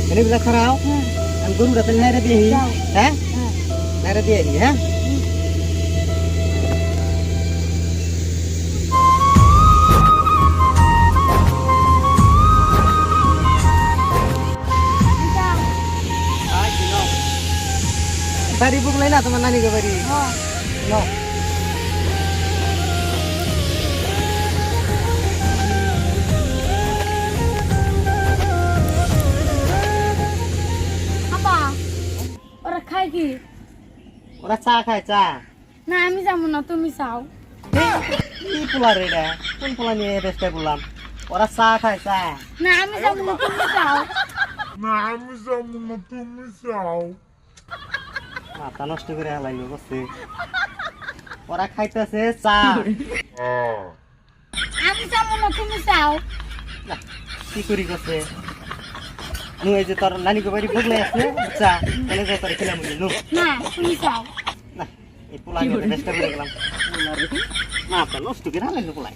Ini bila kharao. Am guru datang nai dia hi. Ha? Nai dia hi ha. Bari buk lain teman nani ke bari. No. খাই কি ওরা চা খায় চা না আমি যাবো না তুমি চাও কি পোলা রে এটা কোন পোলা নিয়ে রেস্টে বললাম ওরা চা খায় চা না আমি যাবো না তুমি চাও মাথা নষ্ট করে হালাইলো বসে ওরা খাইতেছে চা আমি যাবো না তুমি চাও না কি করি গছে নু এই যে তোর নানি গো বাড়ি বগলে আছে চা তাহলে যা তোর খেলাম নু না তুমি চাও না এই পোলা নিয়ে রেস্টে করে গেলাম মাথা নষ্ট করে হালাইলো পোলা